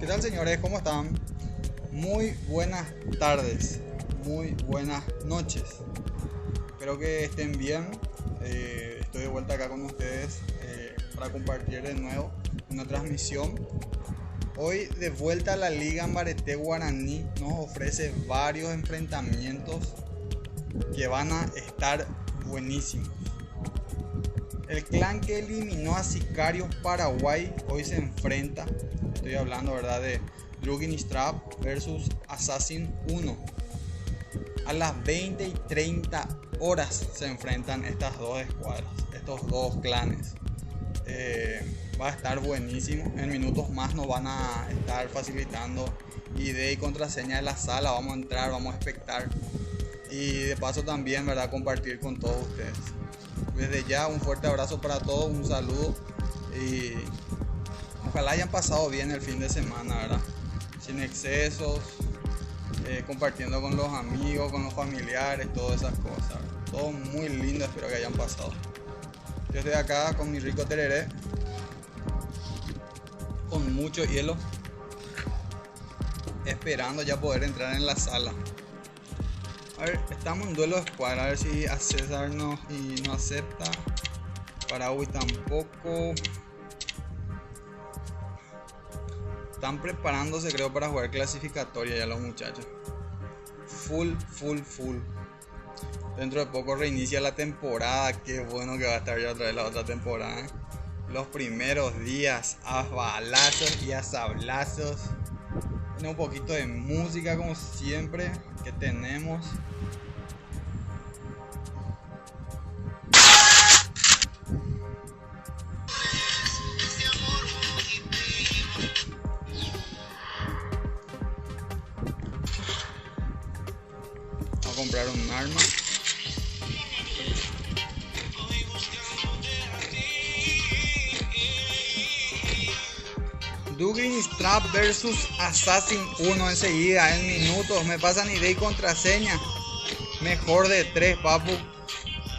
¿Qué tal, señores? ¿Cómo están? Muy buenas tardes, muy buenas noches. Espero que estén bien. Estoy de vuelta acá con ustedes para compartir de nuevo una transmisión. Hoy de vuelta a la Liga Mbarete Guaraní nos ofrece varios enfrentamientos que van a estar buenísimos. El clan que eliminó a Sicarios Paraguay hoy se enfrenta, estoy hablando, ¿verdad?, de Drugin Strap versus Assassin 1. A las 20 y 30 horas se enfrentan estas dos escuadras, estos dos clanes. Va a estar buenísimo. En minutos más nos van a estar facilitando ID y contraseña de la sala. Vamos a entrar, vamos a expectar y de paso también, ¿verdad?, compartir con todos ustedes. Desde ya un fuerte abrazo para todos, un saludo y ojalá hayan pasado bien el fin de semana, ¿verdad?, sin excesos, compartiendo con los amigos, con los familiares, todas esas cosas, ¿verdad? Todo muy lindo, espero que hayan pasado. Yo estoy acá con mi rico tereré, con mucho hielo, esperando ya poder entrar en la sala. A ver, estamos en duelo de escuadra, a ver si a César no acepta. Paraguay tampoco. Están preparándose, creo, para jugar clasificatoria ya los muchachos. Full. Dentro de poco reinicia la temporada. Qué bueno que va a estar ya otra vez la otra temporada. Los primeros días a balazos y a sablazos. Tiene un poquito de música como siempre que tenemos. Vamos a comprar un arma. Drugin Strap versus Assassin 1 enseguida, en minutos. Me pasan ID y contraseña. Mejor de 3, papu,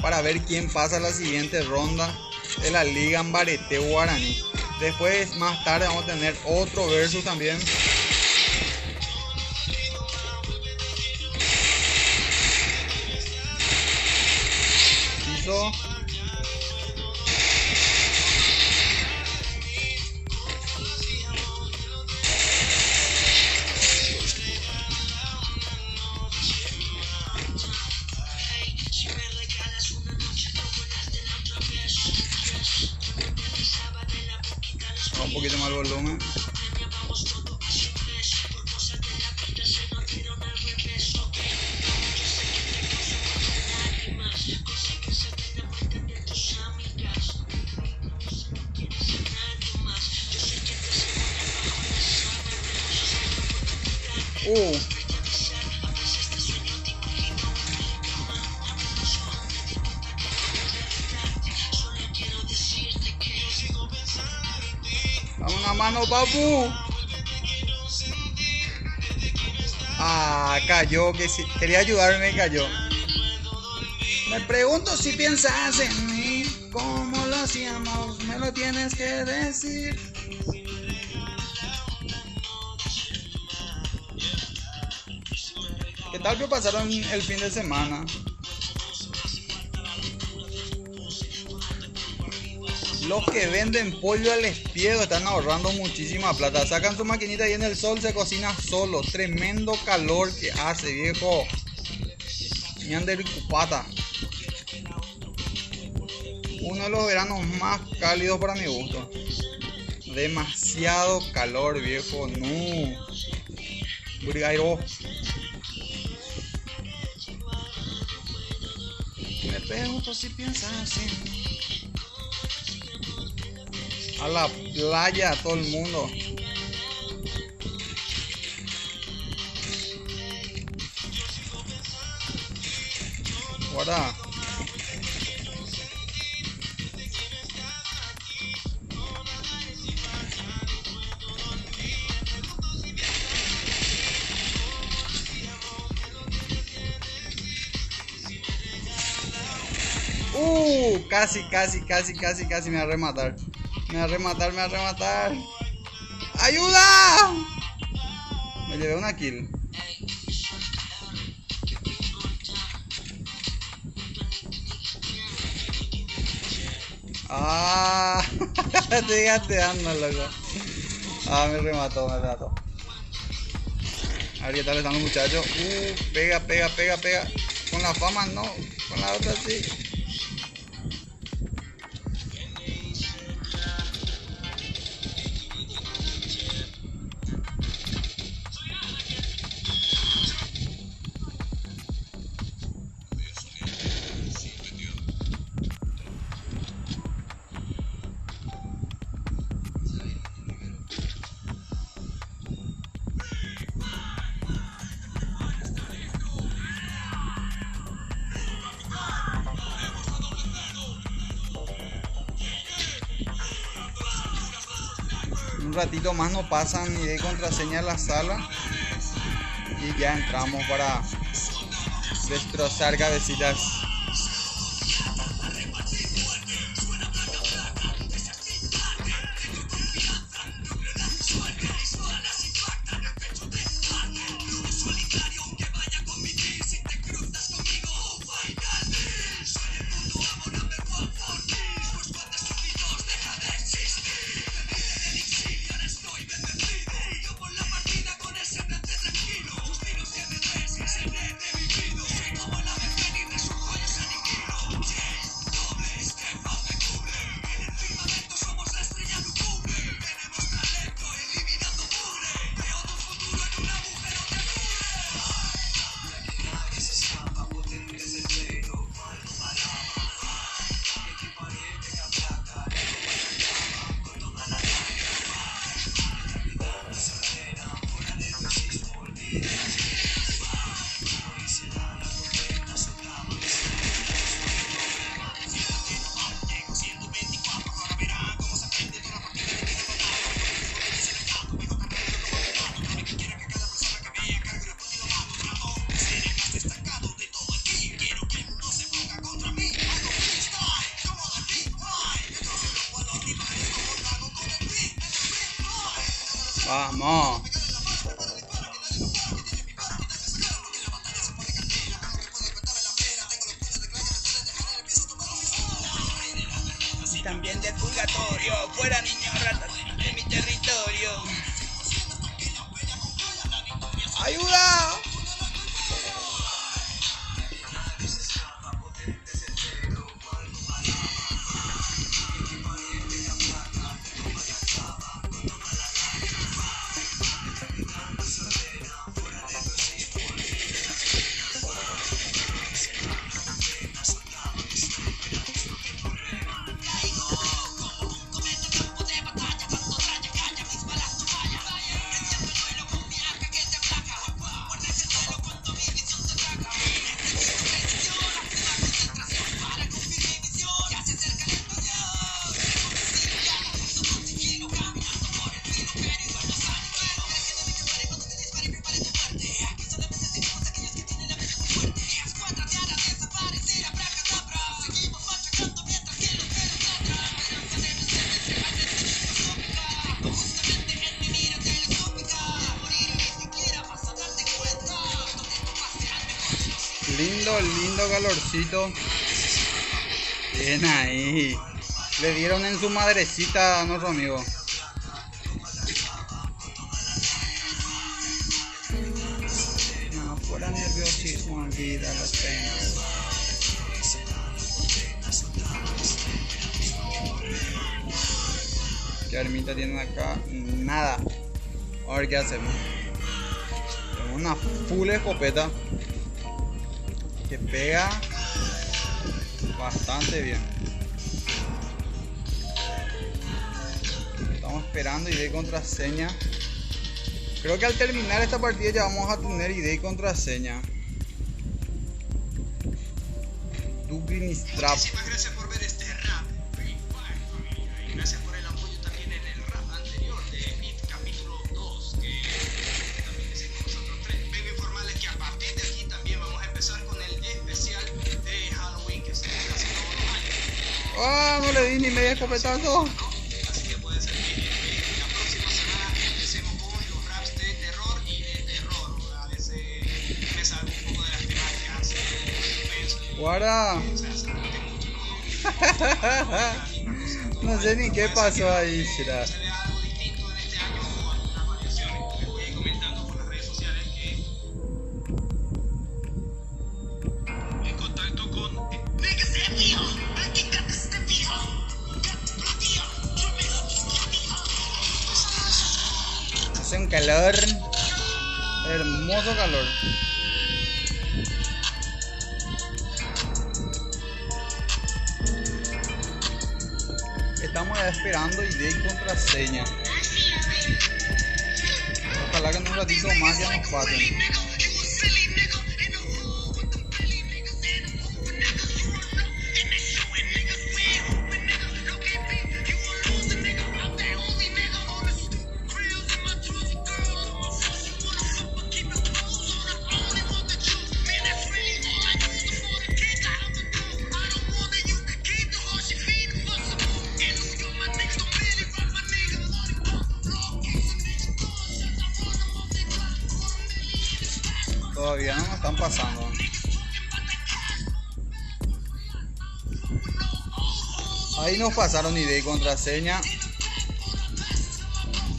para ver quién pasa a la siguiente ronda de la Liga Mbarete Guaraní. Después, más tarde, vamos a tener otro versus también. Piso. Un poquito más el volumen. Dame una mano, papu. Cayó, que sí, quería ayudarme y cayó. Me pregunto si piensas en mí, ¿cómo lo hacíamos? Me lo tienes que decir. ¿Qué tal que pasaron el fin de semana? Los que venden pollo al espiedo están ahorrando muchísima plata. Sacan su maquinita y en el sol se cocina solo. Tremendo calor que hace, viejo. Ñandericupata. Uno de los veranos más cálidos para mi gusto. Demasiado calor, viejo. No. Brigairo. Me pregunto si piensas en mí. A la playa, todo el mundo. Guarda. Casi me va a rematar. Me va a rematar. ¡Ayuda! Me llevé una kill. Ah, estoy gateando, loco. Ah, me remató. A ver qué tal están los muchachos. Pega. Con la fama no, con la otra sí. Un ratito más no pasan ni de contraseña en la sala y ya entramos para destrozar cabecitas. Vamos. También del purgatorio, fuera niños ratas de mi territorio. ¡Ayuda! Lindo calorcito. Bien ahí. Le dieron en su madrecita a nuestro amigo. No, fuera nerviosismo, olvida las penas. ¿Qué armita tienen acá? Nada. A ver qué hacemos. Tenemos una full escopeta que pega bastante bien. Estamos esperando ID y contraseña. Creo que al terminar esta partida ya vamos a tener ID y contraseña. Dublin Strap. Muchísimas gracias por ver este rap. Y gracias por el apoyo también en el rap anterior de It capítulo 2, que también hicimos nosotros tres. Vengo a informarles que a partir de aquí también vamos a empezar con el especial de Halloween que estamos haciendo todos los años. ¡Ah! No le di ni media escopetazo. Así que puede ser que la próxima semana Guarda. O sea, se note mucho, ¿no? No sé ni qué pasó ahí, Shira. Se ve algo distinto en este año o algunas variaciones. Les voy a ir comentando por las redes sociales que en contacto con hace un calor, hermoso calor. Estamos esperando ID y contraseña. Ojalá que en un ratito más ya nos pasen. Todavía no nos están pasando. Ahí nos pasaron ID y contraseña.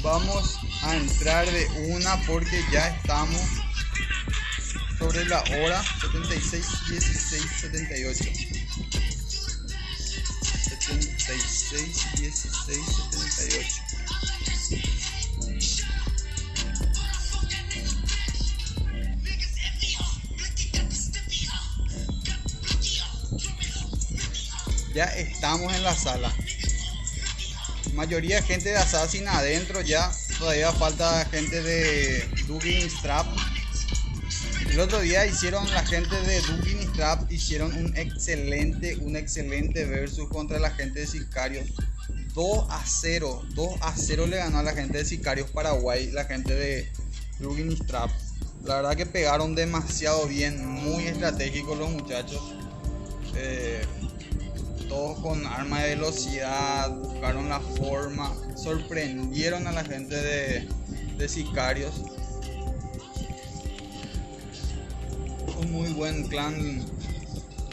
Vamos a entrar de una porque ya estamos sobre la hora 76, 16, 78. 76, 16, 78. Ya estamos en la sala. Mayoría de gente de Assassin adentro ya. Todavía falta gente de Dugin y Strap. El otro día hicieron la gente de Dugin y Strap. Hicieron un excelente versus contra la gente de Sicarios. 2-0. 2-0 le ganó a la gente de Sicarios Paraguay. La gente de Dugin y Strap. La verdad que pegaron demasiado bien. Muy estratégicos los muchachos. Todos con arma de velocidad, buscaron la forma, sorprendieron a la gente de Sicarios. Un muy buen clan,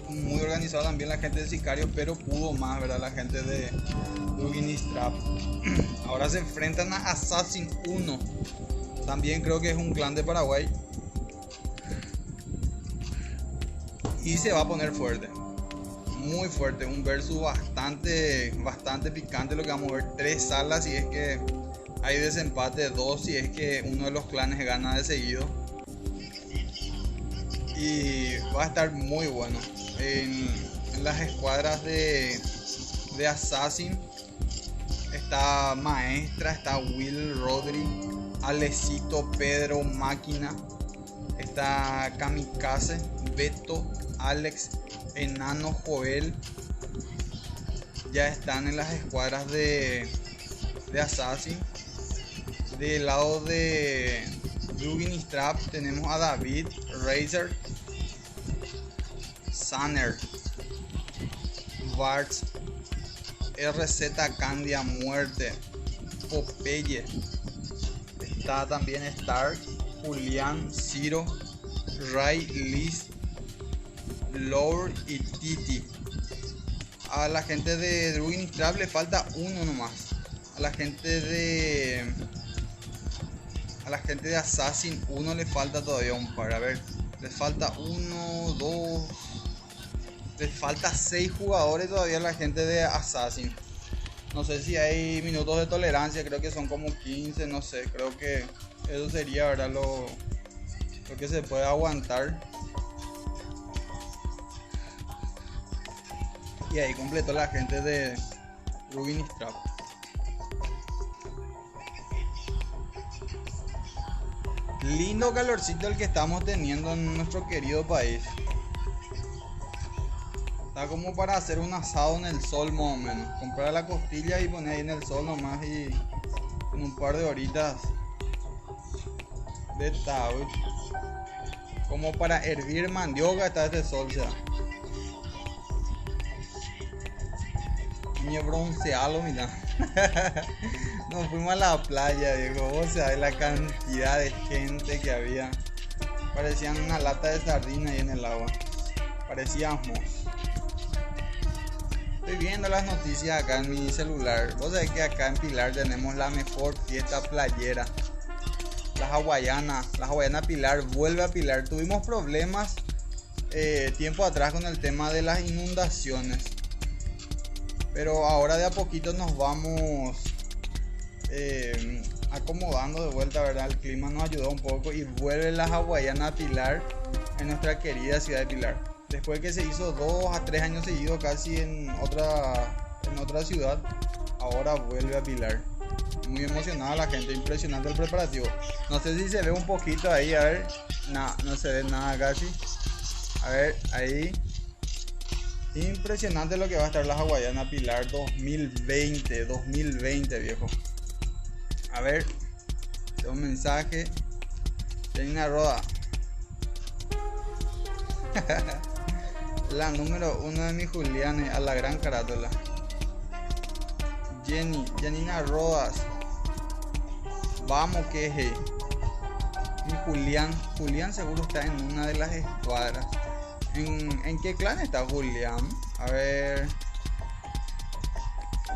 muy organizado también la gente de Sicarios, pero pudo más, ¿verdad? La gente de Dugin y Strap. Ahora se enfrentan a Assassin 1. También creo que es un clan de Paraguay. Y se va a poner fuerte. Muy fuerte, un versus bastante picante lo que vamos a ver. 3 salas si es que hay desempate, 2 si es que uno de los clanes gana de seguido. Y va a estar muy bueno. En las escuadras de Assassin está Maestra, está Will Rodri, Alecito, Pedro, Máquina, está Kamikaze, Beto, Alex, Enano, Joel. Ya están en las escuadras de Assassin. Del lado de Dugin y Strap tenemos a David, Razer, Sanner, Bartz, RZ Candia, Muerte, Popeye. Está también Stark, Julián, Ciro, Ray, Liz, Lord y Titi. A la gente de Dugin y Strap le falta uno nomás. A la gente de Assassin 1 le falta todavía un par. A ver, le falta 1, 2. Le falta 6 jugadores todavía a la gente de Assassin. No sé si hay minutos de tolerancia, creo que son como 15, no sé. Creo que eso sería, ¿verdad? Lo que se puede aguantar. Y ahí completó la gente de Dugin y Strap. Lindo calorcito el que estamos teniendo en nuestro querido país. Está como para hacer un asado en el sol más o menos. Comprar la costilla y poner ahí en el sol nomás y en un par de horitas de tabú. Como para hervir mandioca está este sol ya. Niño bronceado, mira. Nos fuimos a la playa, Diego. O sea, la cantidad de gente que había. Parecían una lata de sardina ahí en el agua. Parecíamos. Estoy viendo las noticias acá en mi celular. Vos sabés que acá en Pilar tenemos la mejor fiesta playera. La hawaiana Pilar vuelve a Pilar. Tuvimos problemas tiempo atrás con el tema de las inundaciones, pero ahora de a poquito nos vamos acomodando de vuelta, ¿verdad? El clima nos ayudó un poco y vuelve la hawaiana Pilar en nuestra querida ciudad de Pilar. Después que se hizo 2 a 3 años seguidos casi en otra ciudad, ahora vuelve a Pilar. Muy emocionada la gente, impresionante el preparativo. No sé si se ve un poquito ahí, a ver. No se ve nada casi. A ver, ahí. Impresionante lo que va a estar la hawaiana Pilar 2020, viejo. A ver, un mensaje. Janina Roda. La número 1 de mi Julián a la gran carátula. Janina Rodas. Vamos que es. Y Julián seguro está en una de las escuadras. ¿En qué clan está Julián? A ver.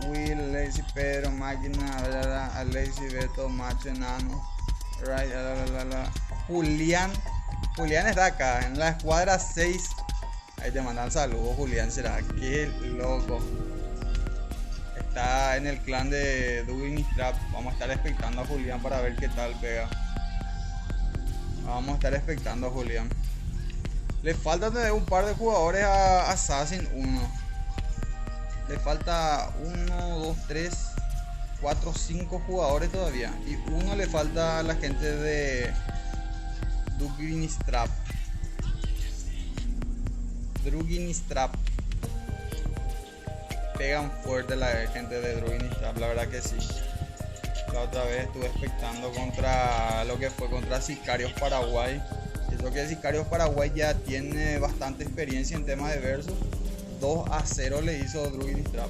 Will, Lazy, Pedro, Máquina, Lazy, Beto, Macho, Enano. Right, Julián está acá en la escuadra 6. Ahí te mandan saludos, Julián. Será que loco. Está en el clan de Dugin y Strap. Vamos a estar expectando a Julián para ver qué tal pega. Vamos a estar expectando a Julián. Le falta un par de jugadores a Assassin 1. Le falta 1, 2, 3, 4, 5 jugadores todavía. Y uno le falta a la gente de Dugin y Strap. Drugin y Strap. Pegan fuerte la gente de Drugin y Strap, la verdad que sí. La otra vez estuve expectando contra Sicarios Paraguay. Creo que Sicarios Paraguay ya tiene bastante experiencia en temas de versus. 2-0 le hizo Drugin y Strap.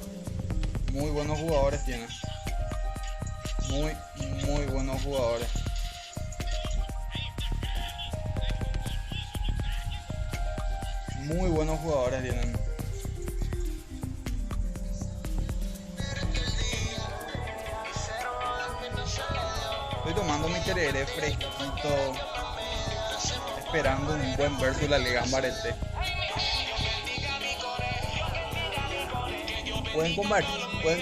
Muy buenos jugadores tiene. Muy buenos jugadores. Muy buenos jugadores tienen. Estoy tomando mi tereré fresquito, esperando un buen versus de la Liga Ambarete. Pueden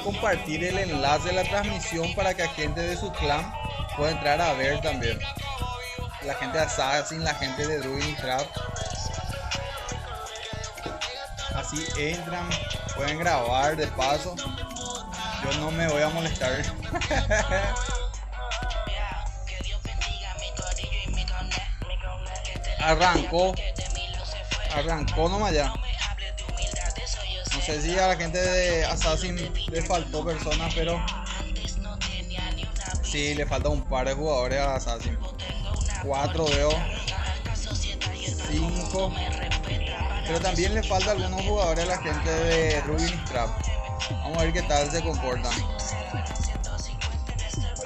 compartir el enlace de la transmisión para que la gente de su clan pueda entrar a ver también. La gente de Assassin, la gente de Drugin y Strap. Así entran, pueden grabar de paso. Yo no me voy a molestar. Arrancó nomás ya. No sé si a la gente de Assassin le faltó personas, pero sí, le falta un par de jugadores a Assassin. 4 veo, 5, pero también le falta algunos jugadores a la gente de Drugin y Strap. Vamos a ver qué tal se comportan.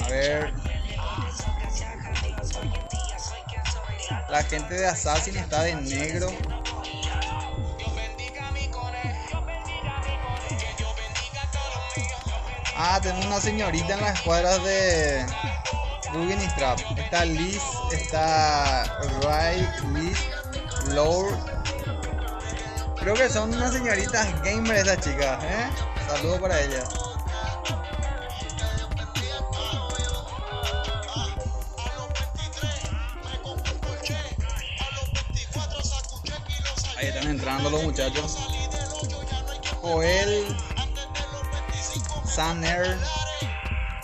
A ver. La gente de Assassin está de negro. Tenemos una señorita en las escuadras de Drugin y Strap. Está Liz, está Ray, Liz, Lord. Creo que son unas señoritas gamer esas chicas, ¿eh? Saludos para ellas. Ahí están entrando los muchachos. Joel, Sanner,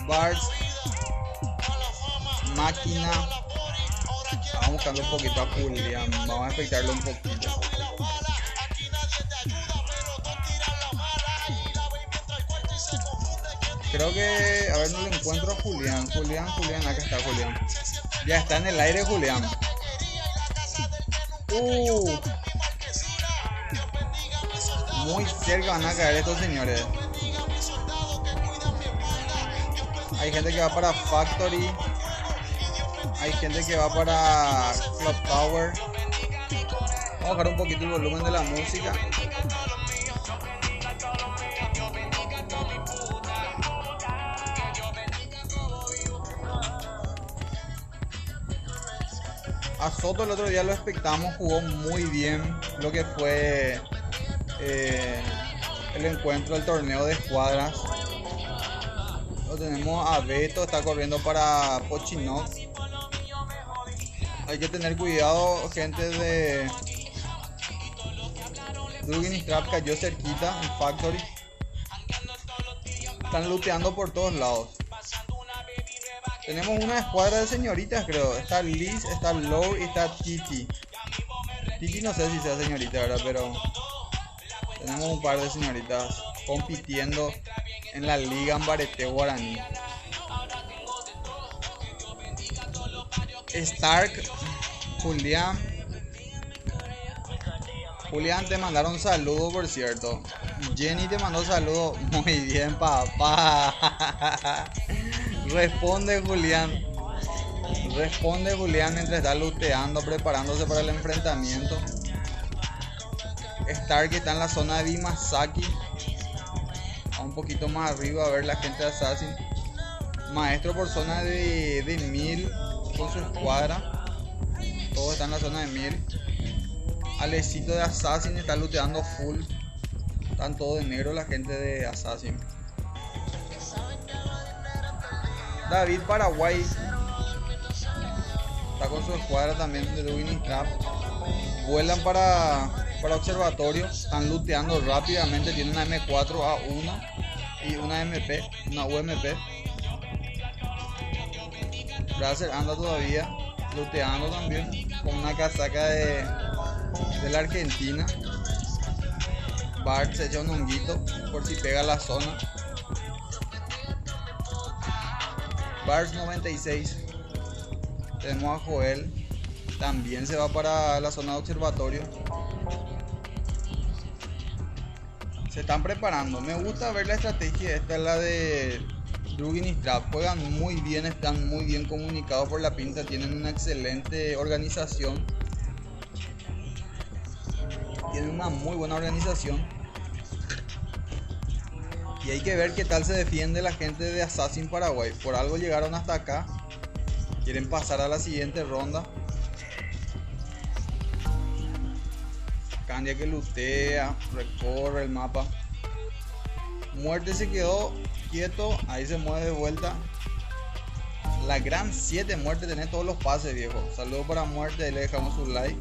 Bart, Máquina. Vamos buscando un poquito a Julián. Vamos a expectarlo un poquito. Creo que, a ver, no le encuentro a Julián. Julián, acá está Julián. Ya está en el aire Julián. Muy cerca van a caer estos señores. Hay gente que va para Factory. Hay gente que va para Club Tower. Vamos a bajar un poquito el volumen de la música. A Soto el otro día lo expectamos, jugó muy bien lo que fue el encuentro del torneo de escuadras. Lo tenemos a Beto, está corriendo para Pochinok. Hay que tener cuidado, gente de Dugin Strap cayó cerquita en Factory. Están looteando por todos lados. Tenemos una escuadra de señoritas, creo. Está Liz, está Low y está Titi. Titi no sé si sea señorita, ¿verdad? Pero tenemos un par de señoritas compitiendo en la Liga Ambarete Guaraní. Stark, Julián, te mandaron saludos, por cierto. Jenny te mandó saludos. Muy bien, papá. Responde Julián mientras está looteando, preparándose para el enfrentamiento. Stark está en la zona de Bimasaki, un poquito más arriba, a ver la gente de Assassin. Maestro por zona de 1000 con su escuadra. Todos están en la zona de 1000. Alecito de Assassin está looteando full. Están todos de negro la gente de Assassin. David Paraguay está con su escuadra también de Dugin Strap. Vuelan para observatorio. Están looteando rápidamente. Tienen una M4A1 y una MP, una UMP. Bracer anda todavía looteando también con una casaca de la Argentina. Bart se echa un honguito por si pega la zona. Bars 96. Tenemos a Joel. También se va para la zona de observatorio. Se están preparando. Me gusta ver la estrategia. Esta es la de Dugin Strap. Juegan muy bien. Están muy bien comunicados por la pinta. Tienen una excelente organización. Tienen una muy buena organización. Y hay que ver qué tal se defiende la gente de Assassin Paraguay. Por algo llegaron hasta acá. Quieren pasar a la siguiente ronda. Candia que lootea, recorre el mapa. Muerte se quedó quieto. Ahí se mueve de vuelta. La gran 7 Muerte. Tenés todos los pases, viejo. Saludos para Muerte. Ahí le dejamos un like.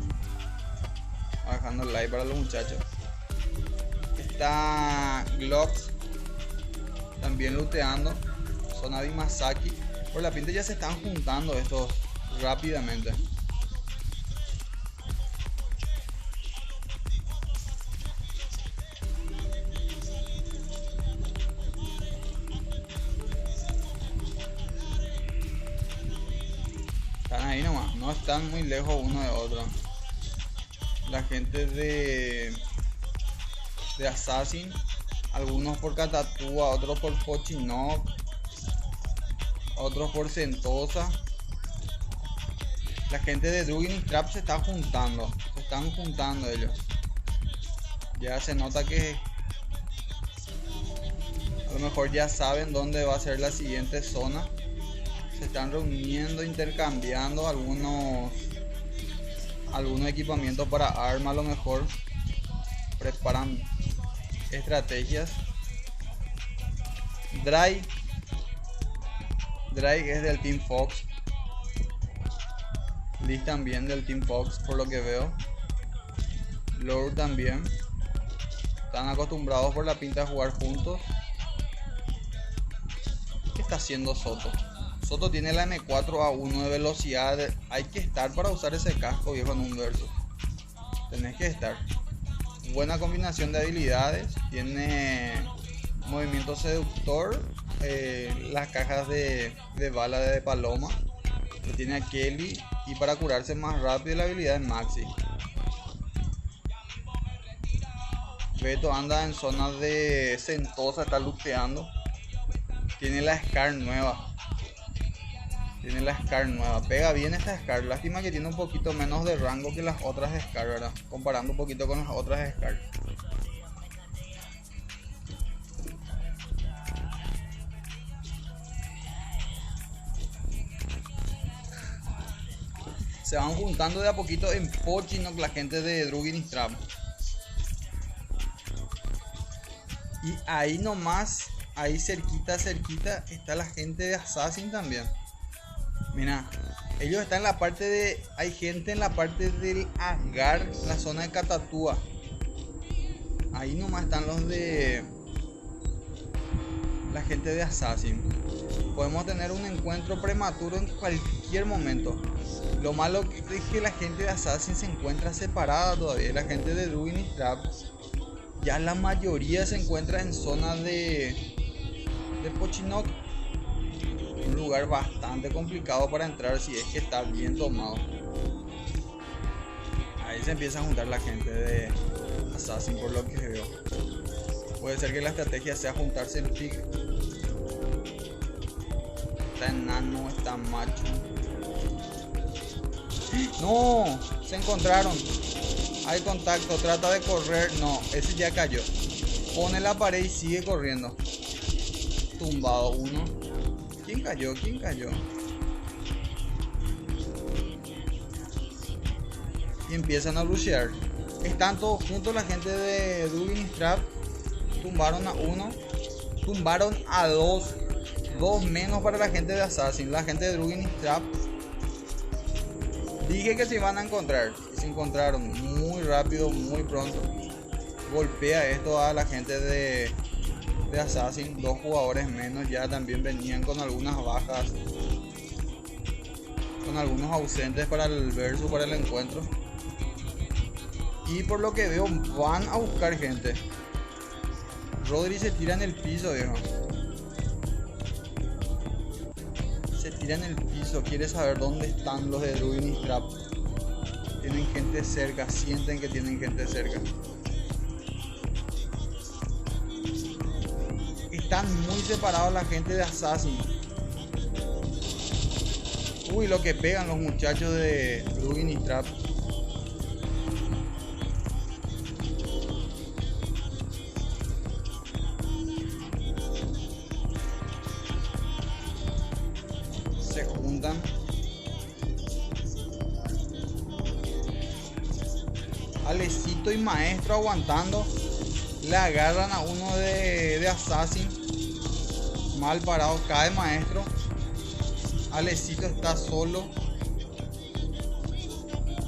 Bajando el like para los muchachos. Está Glocks también looteando. Zona Bimasaki. Por la pinta ya se están juntando estos rápidamente. Están ahí nomás. No están muy lejos uno de otro. La gente de Assassin. Algunos por Catatúa, otros por Pochinok, otros por Sentosa. La gente de Dugin Strap se está juntando. Se están juntando ellos. Ya se nota que a lo mejor ya saben dónde va a ser la siguiente zona. Se están reuniendo, intercambiando algunos equipamientos para arma, a lo mejor. Preparan estrategias. Dry es del Team Fox. Liz también del Team Fox, por lo que veo. Lord también. Están acostumbrados por la pinta a jugar juntos. ¿Qué está haciendo Soto? Soto tiene la M4A1 de velocidad. Hay que estar para usar ese casco, viejo, en un verso. Tenés que estar. Buena combinación de habilidades. Tiene movimiento seductor. Las cajas de bala de paloma. Lo tiene a Kelly. Y para curarse más rápido la habilidad de Maxi. Beto anda en zona de Sentosa. Está looteando. Tiene la Scar nueva. Tiene la Scar nueva, pega bien esta Scar. Lástima que tiene un poquito menos de rango que las otras Scar, ¿verdad? Comparando un poquito con las otras Scar. Se van juntando de a poquito en Pochinok la gente de Drugin y Strap. Y ahí nomás, ahí cerquita está la gente de Assassin también. Mira, ellos están en la parte de... Hay gente en la parte del Asgard, en la zona de Catatua. Ahí nomás están los de... la gente de Assassin. Podemos tener un encuentro prematuro en cualquier momento. Lo malo es que la gente de Assassin se encuentra separada todavía. La gente de Drugin y Strap, ya la mayoría se encuentra en zona de Pochinok. Un lugar bastante complicado para entrar si es que está bien tomado. Ahí se empieza a juntar la gente de Assassin por lo que veo. Puede ser que la estrategia sea juntarse el pick. Está enano, está macho. No, se encontraron. Hay contacto, trata de correr. No, ese ya cayó. Pone la pared y sigue corriendo. Tumbado uno. ¿Quién cayó? ¿Quién cayó? Y empiezan a rushear. Están todos juntos la gente de Drugin y Strap. Tumbaron a uno. Tumbaron a dos. Dos menos para la gente de Assassin. La gente de Drugin y Strap. Dije que se iban a encontrar. Y se encontraron muy rápido, muy pronto. Golpea esto a la gente de Assassin. Dos jugadores menos ya también venían con algunas bajas, con algunos ausentes para el versus, para el encuentro. Y por lo que veo van a buscar gente. Rodri se tira en el piso, viejo. Se tira en el piso, quiere saber dónde están los de Drugin y Strap. Tienen gente cerca, sienten que tienen gente cerca. Están muy separados la gente de Assassin. Uy, lo que pegan los muchachos de Drugin y Strap. Se juntan. Alecito y Maestro aguantando. Le agarran a uno de Assassin. Mal parado, cae Maestro. Alecito está solo.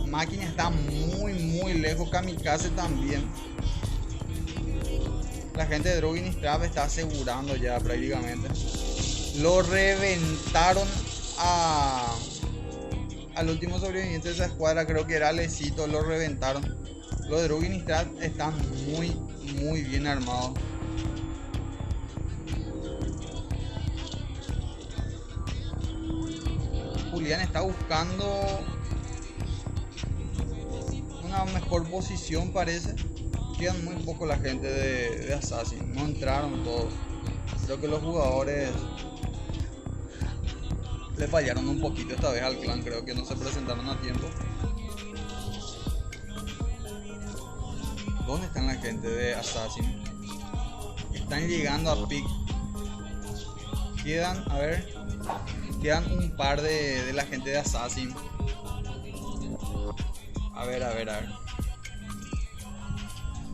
Máquina está muy lejos. Kamikaze también. La gente de Drugin y Strap está asegurando ya prácticamente. Lo reventaron al último sobreviviente de esa escuadra. Creo que era Alecito. Lo reventaron. Los de Drugin y Strap están muy bien armados. Julián está buscando una mejor posición, parece. Quedan muy poco la gente de Assassin. No entraron todos. Creo que los jugadores le fallaron un poquito esta vez al clan. Creo que no se presentaron a tiempo. ¿Dónde están la gente de Assassin? Están llegando a pick. Quedan, a ver, quedan un par de la gente de Assassin. A ver.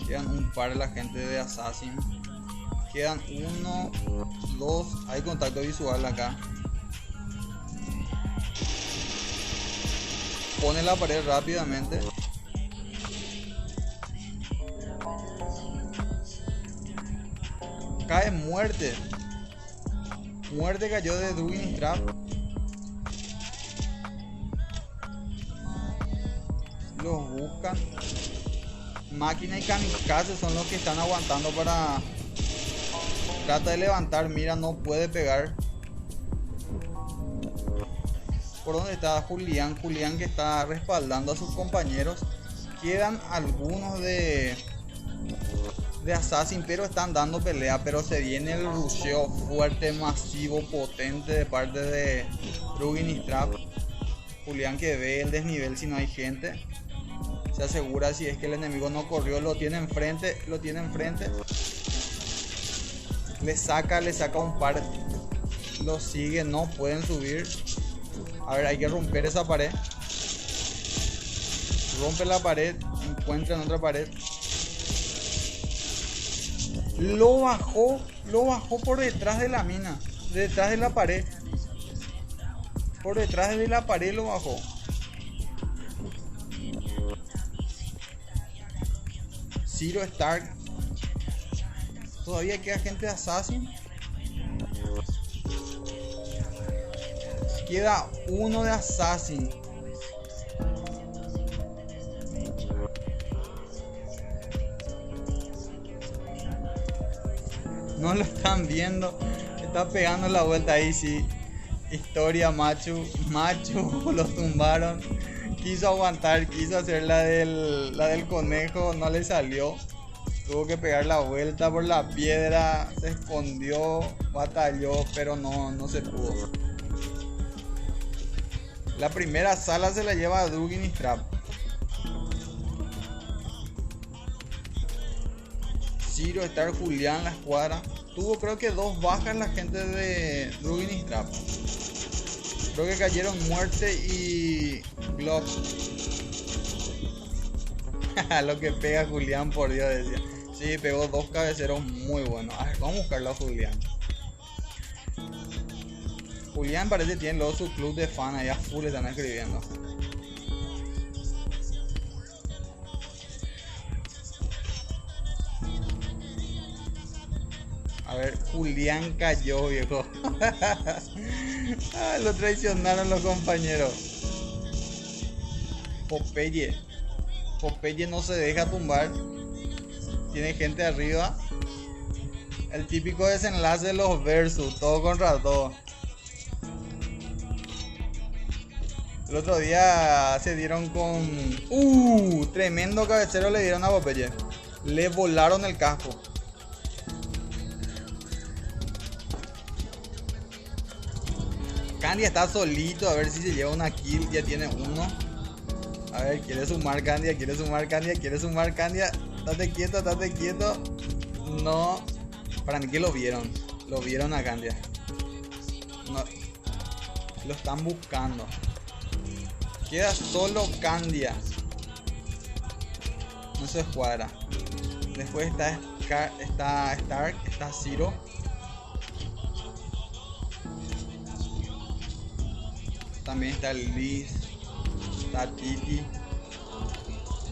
Quedan un par de la gente de Assassin. Quedan 1, 2. Hay contacto visual acá. Pone la pared rápidamente. Cae muerte. Muerte cayó de Drugin y Strap. Los buscan. Máquina y Kamikaze son los que están aguantando para... Trata de levantar, mira, no puede pegar. ¿Por dónde está Julián? Julián que está respaldando a sus compañeros. Quedan algunos de Assassin, pero están dando pelea. Pero se viene el rusheo fuerte, masivo, potente de parte de Drugin y Trap. Julián que ve el desnivel si no hay gente. Se asegura si es que el enemigo no corrió, lo tiene enfrente. Le saca un par. Lo sigue, no pueden subir. A ver, hay que romper esa pared. Rompe la pared, encuentran otra pared. Lo bajó por detrás de la mina, detrás de la pared. Por detrás de la pared lo bajó. Zero Stark. Todavía queda gente de Assassin. Queda uno de Assassin. No lo están viendo. Está pegando la vuelta ahí, sí. Historia, Machu. Los tumbaron. Quiso aguantar, quiso hacer la del conejo. No le salió. Tuvo que pegar la vuelta por la piedra. Se escondió. Batalló, pero no se pudo. La primera sala se la lleva a Drugin y Trap. Zero Star, Julián, la escuadra. Tuvo creo que 2 bajas la gente de Drugin y Trap. Creo que cayeron Muerte y Glock. Lo que pega Julián, por Dios, decía. Sí, pegó 2 cabeceros muy buenos. A ver, vamos a buscarlo a Julián. Julián parece que tiene luego su club de fan allá full, están escribiendo. A ver, Julián cayó, viejo. Lo traicionaron los compañeros. Popeye no se deja tumbar. Tiene gente arriba. El típico desenlace de los versus, todo contra todo. El otro día se dieron con... tremendo cabecero le dieron a Popeye. Le volaron el casco. Candy está solito, a ver si se lleva una kill, ya tiene 1. A ver, quiere sumar Candy. Date quieto. No. Para mí que lo vieron a Candy. No. Lo están buscando. Queda solo Candia. No se escuadra. Después está Stark, está Zero. También está Liz, está Titi.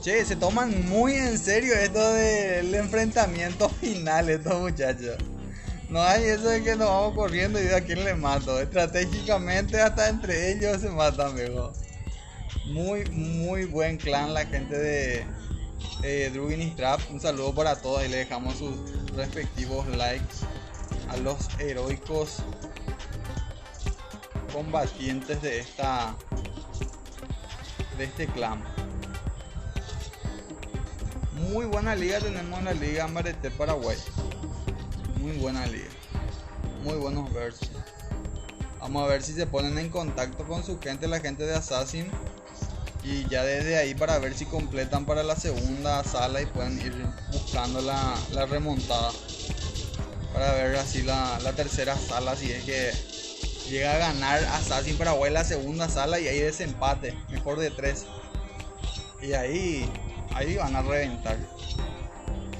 Che, se toman muy en serio esto del enfrentamiento final, estos muchachos. No hay eso de que nos vamos corriendo y de a quién le mato. Estratégicamente hasta entre ellos se matan, viejo. Muy buen clan la gente de Drugin y Trap. Un saludo para todos y le dejamos sus respectivos likes a los heroicos combatientes de este clan. Muy buena liga tenemos en la liga Ambarete Paraguay. Muy buena liga. Muy buenos versos. Vamos a ver si se ponen en contacto con su gente, la gente de Assassin. Y ya desde ahí para ver si completan para la segunda sala y pueden ir buscando la remontada. Para ver así la tercera sala, si es que llega a ganar Assassin Paraguay la segunda sala y ahí desempate, mejor de 3. Y ahí van a reventar.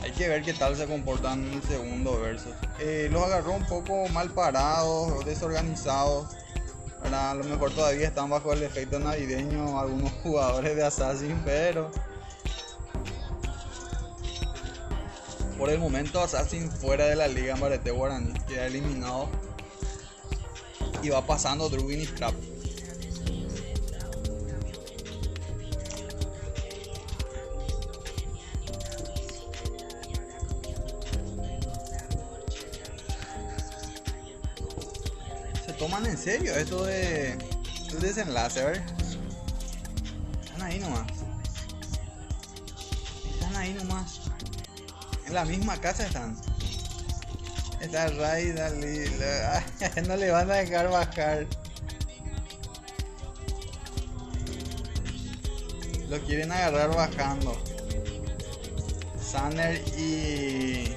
Hay que ver qué tal se comportan en el segundo versus. Los agarró un poco mal parados, desorganizados. A lo mejor todavía están bajo el efecto navideño algunos jugadores de Assassin, pero por el momento Assassin fuera de la liga Ambarete Guaraní, queda eliminado y va pasando Drugin y Trap. Toman en serio esto de el desenlace, a ver. Están ahí nomás. En la misma casa están. Está Ray, no le van a dejar bajar. Lo quieren agarrar bajando. Sanner y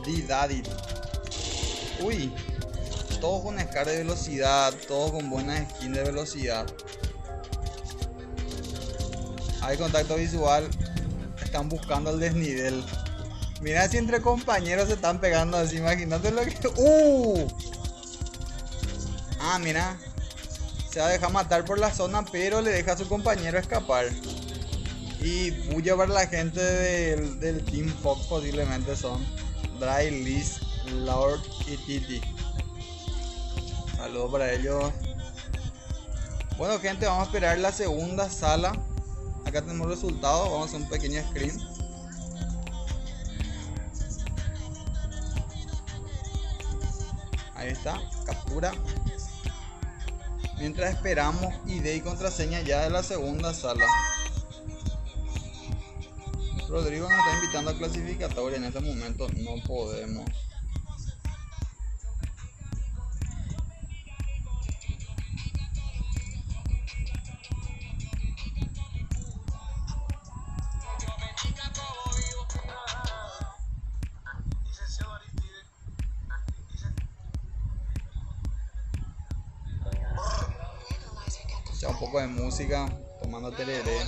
D-Daddy. Uy. Todos con Scar de velocidad. Todos con buenas skins de velocidad. Hay contacto visual. Están buscando el desnivel. Mira si entre compañeros se están pegando así. Imagínate lo que... Ah, mira. Se va a dejar matar por la zona, pero le deja a su compañero escapar. Y bulla para la gente del Team Fox posiblemente son Dry, Liz, Lord y Titi. Saludos para ellos. Bueno, gente, vamos a esperar la segunda sala. Acá tenemos resultados. Vamos a hacer un pequeño screen. Ahí está, captura. Mientras esperamos ID y contraseña ya de la segunda sala. Rodrigo nos está invitando a clasificatoria. En este momento no podemos. Un poco de música, tomando tereré.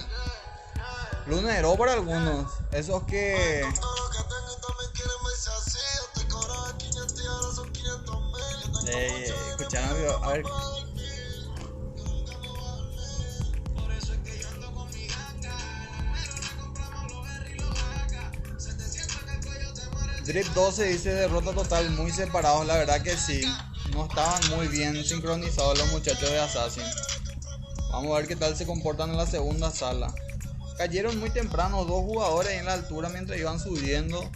Lunero para algunos, esos que escucharon, a ver. Drip 12 dice derrota total, muy separados, la verdad que sí. No estaban muy bien sincronizados los muchachos de Assassin. Vamos a ver qué tal se comportan en la segunda sala. Cayeron muy temprano dos jugadores en la altura mientras iban subiendo.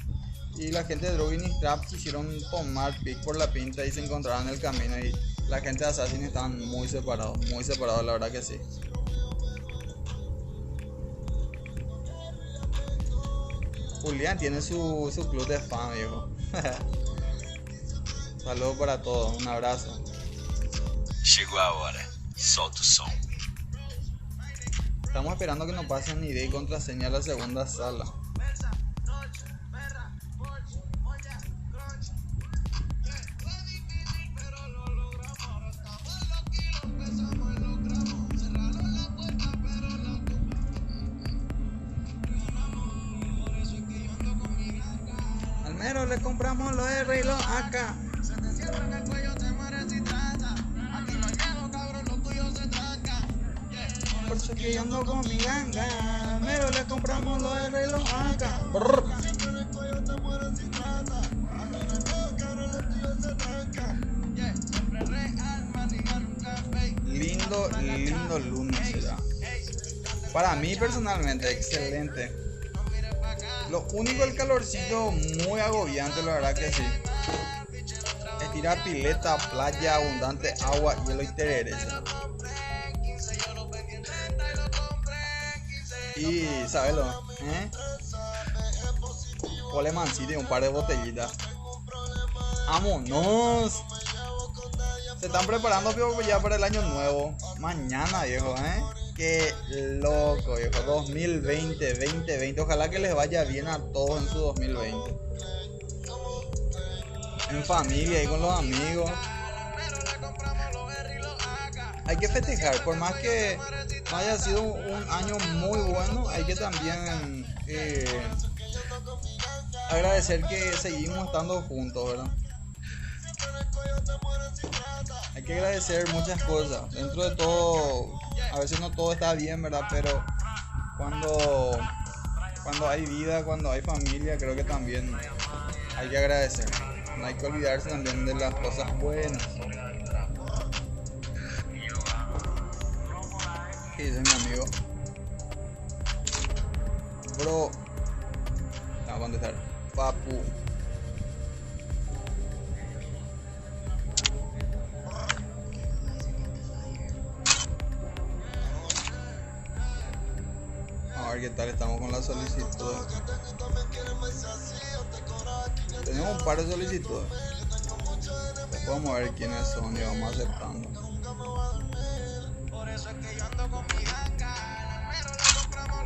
Y la gente de Drogin y Trap quisieron tomar pick por la pinta y se encontraron en el camino. Y la gente de Assassin estaban muy separados, la verdad que sí. Julián tiene su club de fan, viejo. Saludos para todos, un abrazo. Llegó ahora, solta o som. Estamos esperando que nos pasen ID y contraseña a la segunda sala. Al mero le compramos los R y los AK. Por eso que yo ando con mi ganga, pero le compramos los R y los AK. Lindo lunes será. Para mí personalmente, excelente. Lo único, el calorcito muy agobiante, la verdad que sí. Estirar pileta, playa, abundante agua, hielo y tereré. Y, ¿sabelo? Coleman City, un par de botellitas. ¡Vámonos! Se están preparando ya para el año nuevo. Mañana, viejo, Qué loco, viejo. 2020. Ojalá que les vaya bien a todos en su 2020. En familia y con los amigos. Hay que festejar, por más que no haya sido un año muy bueno, hay que también agradecer que seguimos estando juntos, ¿verdad? Hay que agradecer muchas cosas. Dentro de todo, a veces no todo está bien, ¿verdad? Pero cuando hay vida, cuando hay familia, creo que también hay que agradecer. No hay que olvidarse también de las cosas buenas. ¿Qué dice mi amigo? Bro. Te va a contestar. Papu. A ver qué tal estamos con la solicitud. Tenemos un par de solicitudes. Después vamos a ver quiénes son y vamos aceptando. Por eso es que yo ando con mi ganga, pero le compramos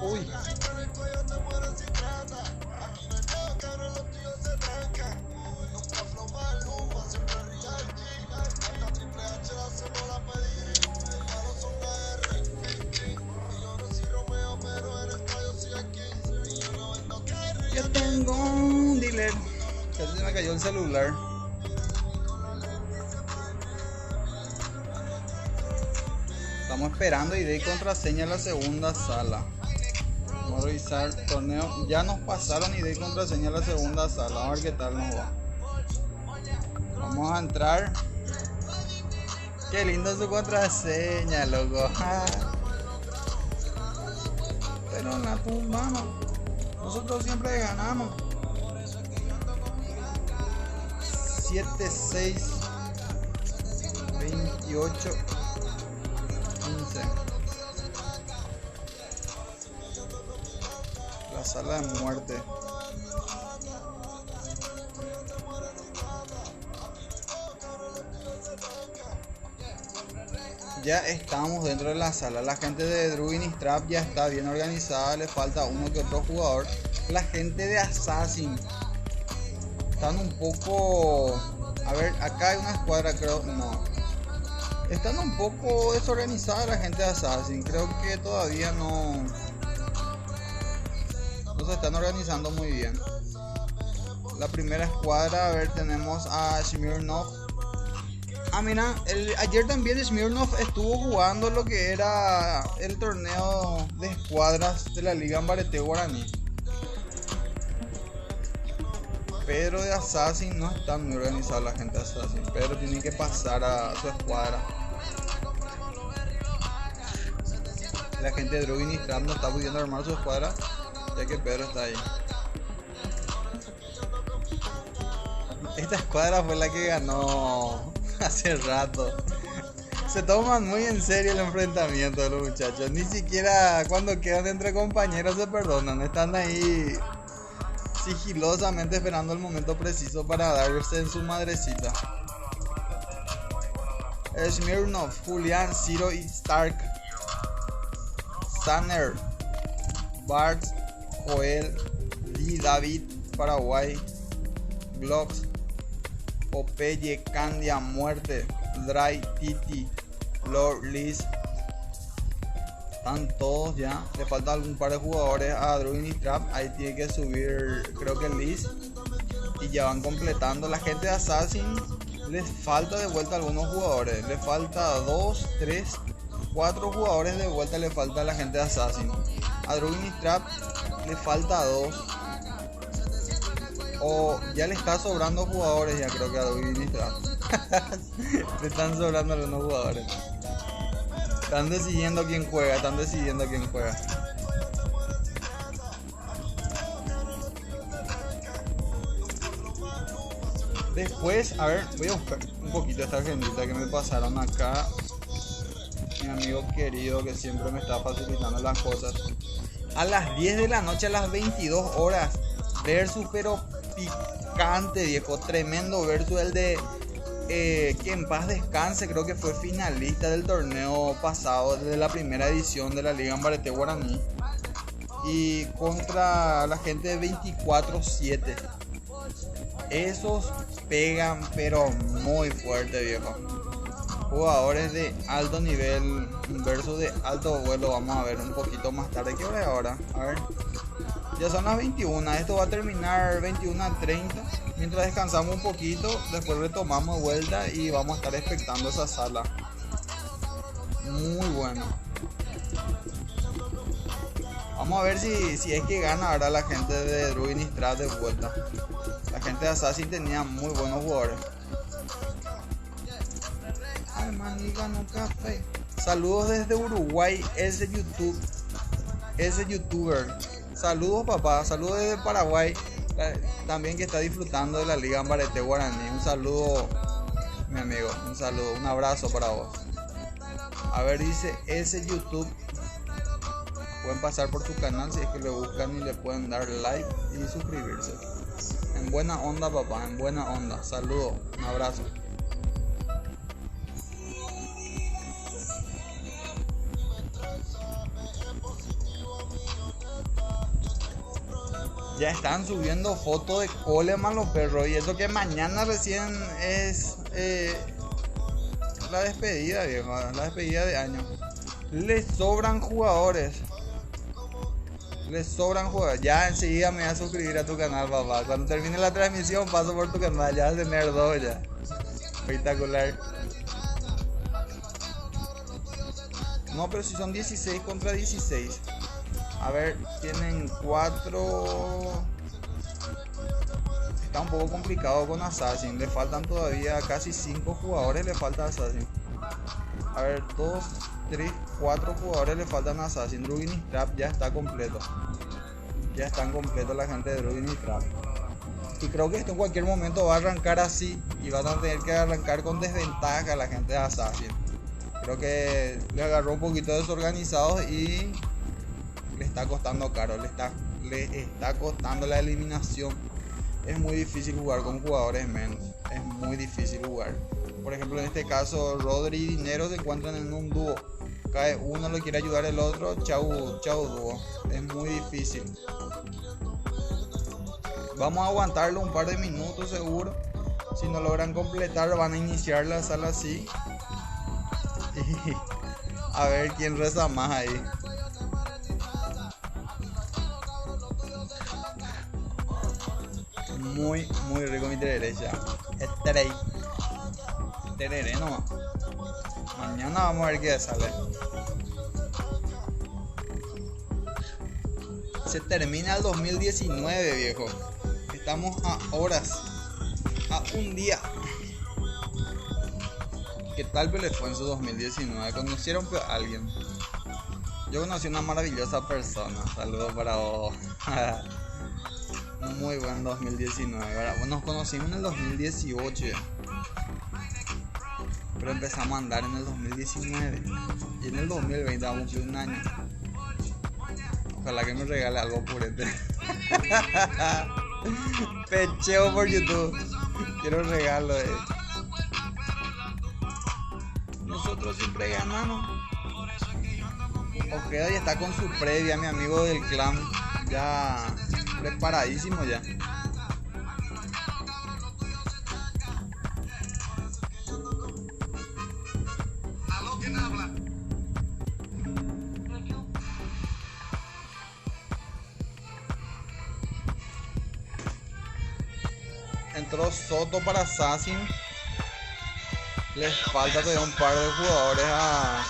Uy. Yo tengo un dealer. Casi se me cayó el celular. Estamos esperando ID y contraseña en la segunda sala. Vamos a revisar el torneo. Ya nos pasaron ID y contraseña en la segunda sala. Vamos a ver qué tal nos va. Vamos a entrar. Qué lindo su contraseña, loco. Pero la tumbamos. Nosotros siempre ganamos. 7, 6, 28, 15. La sala de muerte. Ya estamos dentro de la sala. La gente de Druid Trap ya está bien organizada. Le falta uno que otro jugador. La gente de Assassin están un poco... A ver, acá hay una escuadra, creo... No. Están un poco desorganizada la gente de Assassin. Creo que todavía no se están organizando muy bien. La primera escuadra, a ver, tenemos a Smirnov. Ah, mira, ayer también Smirnov estuvo jugando lo que era el torneo de escuadras de la Liga Ambarete Guaraní. Pero de Assassin no está muy organizada la gente de Assassin. Pero tiene que pasar a su escuadra. La gente de Druid y Trap no está pudiendo armar su escuadra, ya que Pedro está ahí. Esta escuadra fue la que ganó hace rato. Se toman muy en serio el enfrentamiento de los muchachos. Ni siquiera cuando quedan entre compañeros se perdonan. Están ahí sigilosamente esperando el momento preciso para darse en su madrecita. Smirnov, Julián, Ciro y Stark, Sanner, Bart, Joel, Lee, David, Paraguay, Glocks, Popeye, Candia, Muerte, Dry, Titi, Lord, Liz. Están todos ya. Le falta algún par de jugadores a Druid y Trap. Ahí tiene que subir, creo que Liz. Y ya van completando. La gente de Assassin les falta de vuelta algunos jugadores. Le falta 2, 3, 4 jugadores de vuelta. Le falta a la gente de Assassin. A Druid y Trap le falta 2. O ya le está sobrando jugadores. Ya creo que a Druid y Trap le están sobrando algunos jugadores. Están decidiendo quién juega, Después, a ver, voy a buscar un poquito esta agendita que me pasaron acá. Mi amigo querido que siempre me está facilitando las cosas. A las 10 de la noche, a las 22 horas. Versus pero picante, viejo. Tremendo versus el de... que en paz descanse, creo que fue finalista del torneo pasado de la primera edición de la Liga Ambarete Guaraní, y contra la gente de 24-7. Esos pegan pero muy fuerte, viejo. Jugadores de alto nivel versus de alto vuelo. Vamos a ver un poquito más tarde. ¿Qué hora es ahora? A ver, ya son las 21. Esto va a terminar 21:30. Mientras descansamos un poquito, después retomamos vuelta y vamos a estar expectando esa sala. Muy bueno. Vamos a ver si es que gana ahora la gente de Druid y Trap de vuelta. La gente de Assassin tenía muy buenos jugadores. Ay, man, y ganó café. Saludos desde Uruguay, ese youtuber. Saludos, papá. Saludos desde Paraguay. También que está disfrutando de la Liga Ambarete Guaraní. Un saludo, mi amigo. Un saludo, un abrazo para vos. A ver, dice ese YouTube. Pueden pasar por su canal si es que le buscan y le pueden dar like y suscribirse. En buena onda, papá, en buena onda. Saludo, un abrazo. Ya están subiendo fotos de Coleman los perros. Y eso que mañana recién es la despedida, viejo. La despedida de año. Les sobran jugadores. Ya enseguida me voy a suscribir a tu canal, papá. Cuando termine la transmisión paso por tu canal. Ya vas a tener 2 ya. Espectacular. No, pero si son 16 contra 16. A ver, tienen 4. Está un poco complicado con Assassin. Le faltan todavía casi 5 jugadores. Le falta Assassin. A ver, 2, 3, 4 jugadores le faltan a Assassin. Drugin y Trap ya está completo. Ya están completos la gente de Drugin y Trap. Y creo que esto en cualquier momento va a arrancar así. Y van a tener que arrancar con desventaja la gente de Assassin. Creo que le agarró un poquito desorganizados y le está costando caro. Le está costando la eliminación. Es muy difícil jugar con jugadores menos. Es muy difícil jugar. Por ejemplo, en este caso, Rodri y Dinero se encuentran en un dúo. Cae uno, lo quiere ayudar el otro. Chau dúo. Es muy difícil. Vamos a aguantarlo un par de minutos seguro. Si no logran completar, van a iniciar la sala así. Y a ver quién reza más ahí. Muy rico mi tereré ya. Es tereré nomás. Mañana vamos a ver qué sale. Se termina el 2019, viejo. Estamos a horas, a un día. ¿Qué tal les fue en su 2019? ¿Conocieron a alguien? Yo conocí una maravillosa persona. Saludos para vos. Muy buen 2019, ¿verdad? Nos conocimos en el 2018. Pero empezamos a andar en el 2019. Y en el 2020 vamos a cumplir un año. Ojalá que me regale algo por este. Pecheo por YouTube. Quiero regalo, Nosotros siempre ganamos. Ojeda ya está con su previa, mi amigo del clan. Ya preparadísimo ya. Entró Soto para Assassin. Les falta todavía un par de jugadores a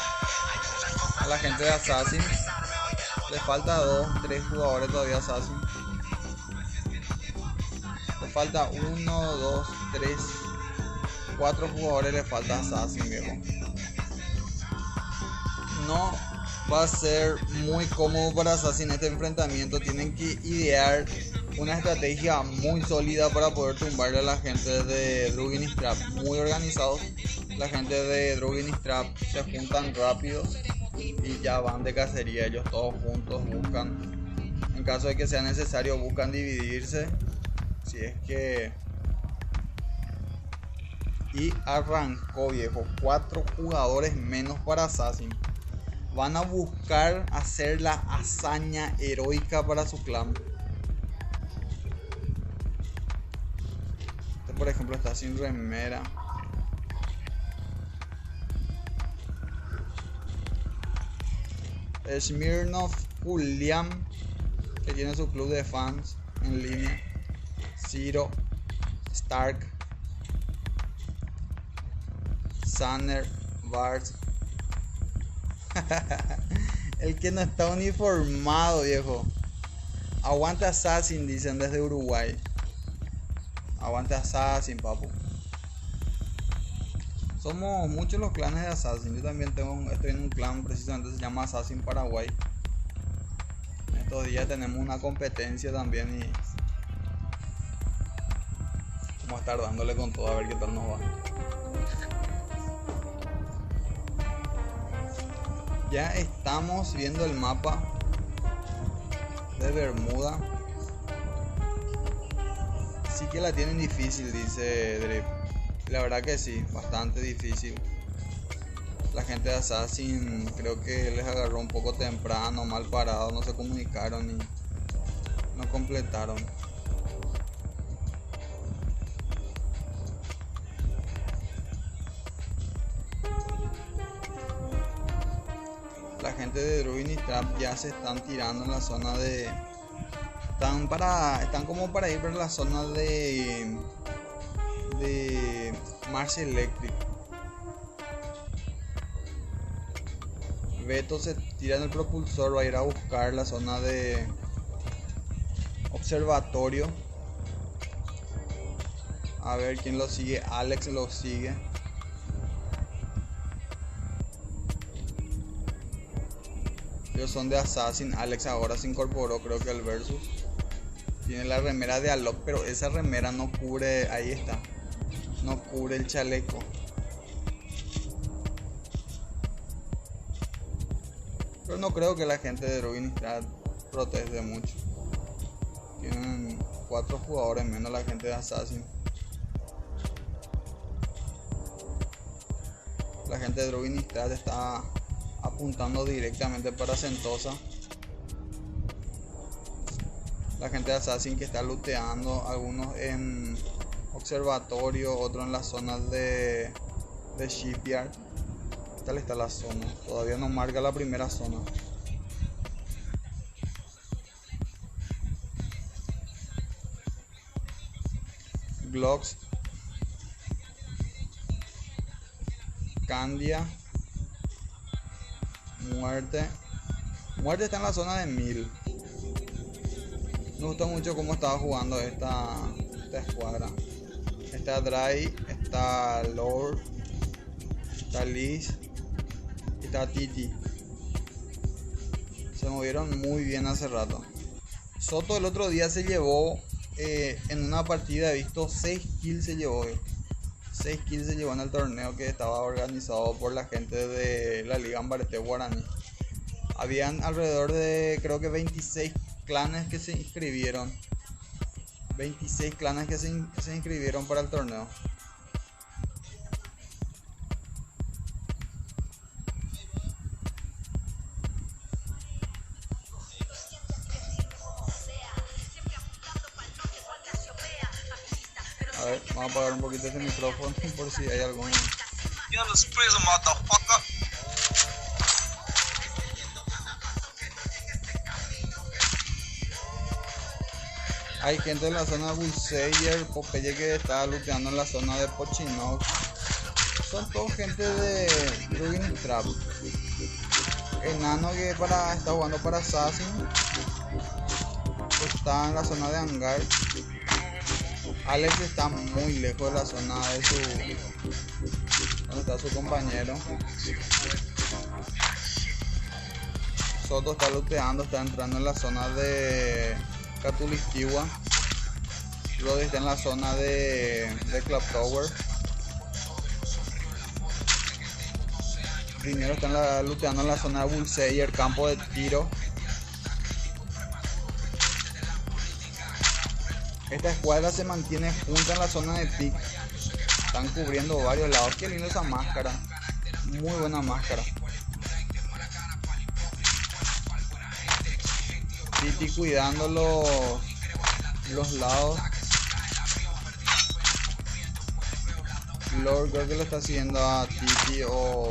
la gente de Assassin. Les falta 2, 3 jugadores todavía a Assassin. Les falta 1, 2, 3, 4 jugadores les falta a Assassin, viejo. No va a ser muy cómodo para Assassin este enfrentamiento. Tienen que idear una estrategia muy sólida para poder tumbarle a la gente de Drugin y Trap. Muy organizados. La gente de Drugin y Trap se juntan rápido y ya van de cacería. Ellos todos juntos buscan, en caso de que sea necesario, buscan dividirse. Si es que... Y arrancó, viejo. 4 jugadores menos para Assassin. Van a buscar hacer la hazaña heroica para su clan. Este, por ejemplo, está sin remera. Smirnov Julián, que tiene su club de fans en línea. Ciro, Stark, Sanner, Bart. El que no está uniformado, viejo. Aguanta Assassin, dicen desde Uruguay. Aguanta Assassin, papu. Somos muchos los clanes de Assassin. Yo también estoy en un clan, precisamente se llama Assassin Paraguay. Estos días tenemos una competencia también y vamos a estar dándole con todo a ver qué tal nos va. Ya estamos viendo el mapa de Bermuda. Sí que la tienen difícil, dice Drip. La verdad que sí, bastante difícil. La gente de Assassin creo que les agarró un poco temprano, mal parado, no se comunicaron No completaron. La gente de Druid y Trap ya se están tirando en la zona de... Están como para ir por la zona de Mars Electric. Beto se tira en el propulsor, va a ir a buscar la zona de observatorio. A ver quién lo sigue. Alex lo sigue. Ellos son de Assassin. Alex ahora se incorporó, creo que al versus. Tiene la remera de Alok, pero esa remera no cubre. Ahí está. No cubre el chaleco. Pero no creo que la gente de Ruinstad proteste mucho. Tienen 4 jugadores menos la gente de Assassin. La gente de Ruinstad está apuntando directamente para Sentosa. La gente de Assassin que está looteando, algunos en observatorio, otros en las zonas de Shipyard. Tal está la zona, todavía no marca la primera zona. Glocks, Candia, Muerte está en la zona de 1000. Me gustó mucho cómo estaba jugando esta escuadra. Está Dry, está Lord, está Liz, está Titi. Se movieron muy bien hace rato. Soto el otro día se llevó en una partida, he visto 6 kills se llevó. 6 kills se llevó en el torneo que estaba organizado por la gente de la Liga Ambarete Guaraní. Habían alrededor de, creo que 26 clanes que se inscribieron. 26 clanes que se inscribieron para el torneo. A ver, vamos a apagar un poquito este micrófono por si hay algún... Hay gente en la zona de Bullsayer, Popeye que está looteando en la zona de Pochinok. Son todos gente de Druid Trap. Enano que está jugando para Assassin. Está en la zona de Hangar. Alex está muy lejos de la zona de donde está su compañero. Soto está looteando, está entrando en la zona de Catulistiwa. Brody está en la zona de Club Tower. Primero está looteando en la zona de Bullsayer, campo de tiro. Esta escuadra se mantiene junta en la zona de pick. Están cubriendo varios lados. Qué linda esa máscara. Muy buena máscara. Titi cuidando los lados. Lord creo que lo está siguiendo a Titi o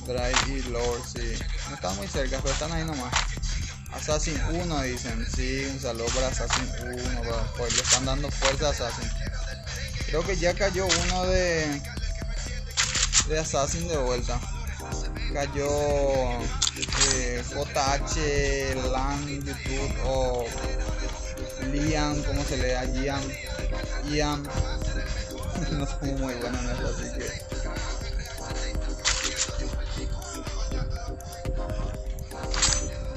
Drive y Lord, sí. No están muy cerca, pero están ahí nomás. Assassin 1 dicen, sí, un saludo para Assassin 1, pues le están dando fuerza a Assassin. Creo que ya cayó uno de Assassin de vuelta. Cayó JH, LAN, YouTube o Liam, ¿cómo se lee? Ian. No soy muy bueno en eso, así que...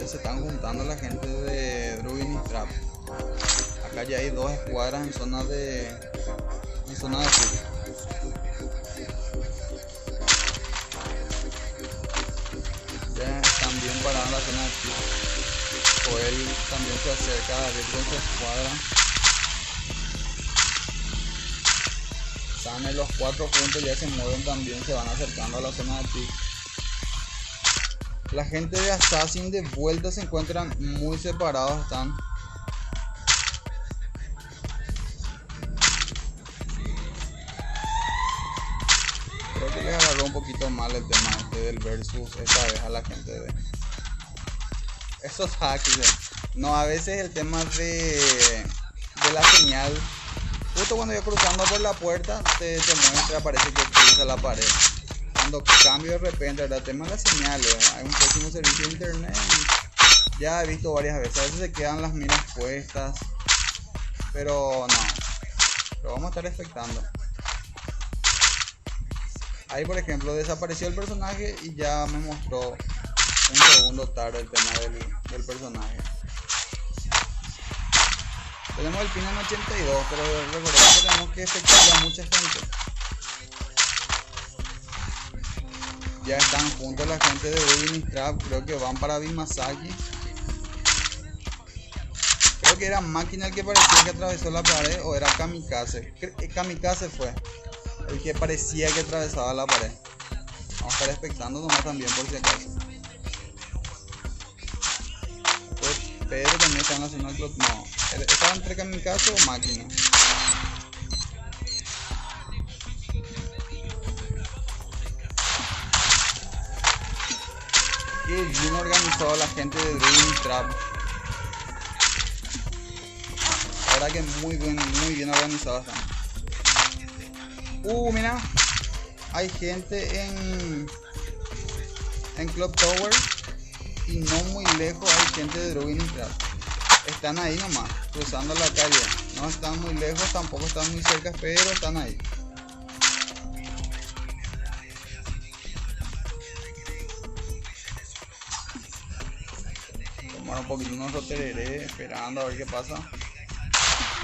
Se están juntando la gente de Druid y Trap. Acá ya hay 2 escuadras en zona de pick. Ya están bien parados en la zona de pick. Joel también se acerca a ver con su escuadra. Están en los 4 puntos, ya se mueven también, se van acercando a la zona de pick. La gente de Assassin de vuelta se encuentran muy separados, están poquito mal el tema este del versus esta vez a la gente de esos hacks. No, a veces el tema de la señal, justo cuando yo cruzando por la puerta te muestra, parece que cruza la pared. Cuando cambio de repente, ¿verdad? El tema de la señal, hay un pésimo servicio de internet y ya he visto varias veces. A veces se quedan las miras puestas, pero no, lo vamos a estar expectando. Ahí por ejemplo desapareció el personaje y ya me mostró un segundo tarde el tema del personaje. Tenemos el pin en 82, pero recordemos que tenemos que efectuarle a mucha gente. Ya están juntos la gente de Ruin y Trap, creo que van para Bimasaki. Creo que era Máquina el que parecía que atravesó la pared, o era Kamikaze. Kamikaze fue el que parecía que atravesaba la pared. Vamos a estar expectando nomás también por si acaso. Pues Pedro también está en la zona del club. No, estaba entre Kamikaze o Máquina. Qué bien organizado la gente de Dream Trap. La verdad que muy bien organizado están. Mira, hay gente en Club Tower y no muy lejos hay gente de Dream Trap. Están ahí nomás, cruzando la calle. No están muy lejos, tampoco están muy cerca, pero están ahí. Tomar un poquito unos tereré, esperando a ver qué pasa.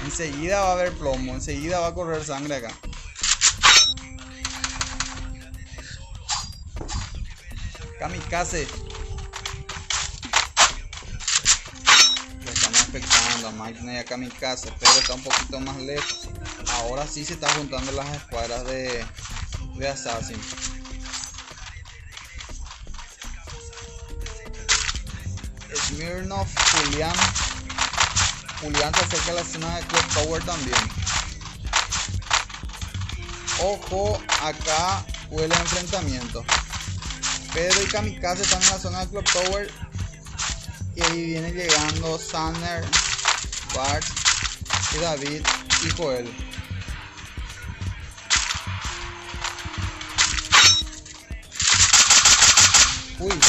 Enseguida va a haber plomo, enseguida va a correr sangre acá. Kamikaze. Lo estamos expectando a Máquina y a Kamikaze, pero está un poquito más lejos. Ahora sí se están juntando las escuadras de Assassin. Smirnoff, Julián se acerca a la zona de Club Tower también. Ojo, acá huele a enfrentamiento. Pedro y Kamikaze están en la zona de Club Tower y ahí viene llegando Sanner, Bart y David y Joel. Uy,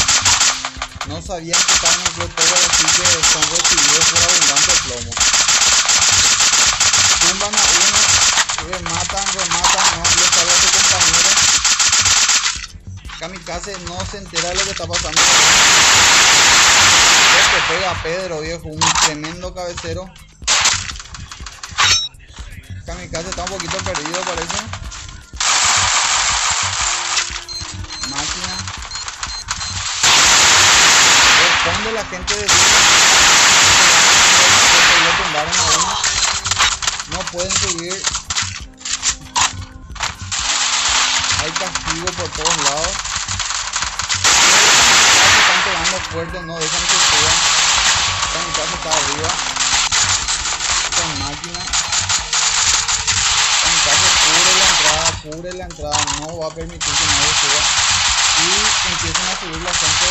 no sabían que estaban en Club Tower, así que son recibidos por abundante plomo. Tumban a uno, rematan, no le sale a su compañero. Kamikaze no se entera de lo que está pasando. Este pega a Pedro, viejo, un tremendo cabecero. Kamikaze está un poquito perdido, parece. Máquina. Responde la gente de lo tumbaron a uno. No pueden subir. Hay castigo por todos lados. Están pegando fuerte, no dejan que suban. Kamikaze está arriba. Con Máquina. Kamikaze cubre la entrada. No va a permitir que nadie suba. Y empiezan a subir la gente.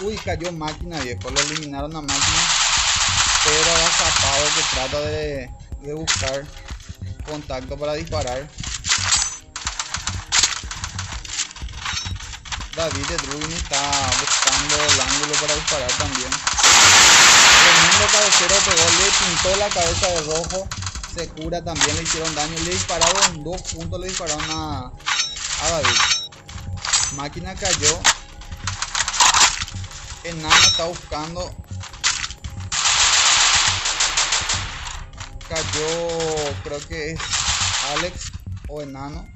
Uy, cayó Máquina, viejo. Lo eliminaron a Máquina. Pero agazapado que trata de buscar contacto para disparar. David de Druin está buscando el ángulo para disparar también. Tremendo cabecero pegó, le pintó la cabeza de rojo. Se cura también, le hicieron daño. Le dispararon en 2 puntos, le dispararon a David. Máquina cayó. Enano está buscando. Cayó, creo que es Alex o Enano.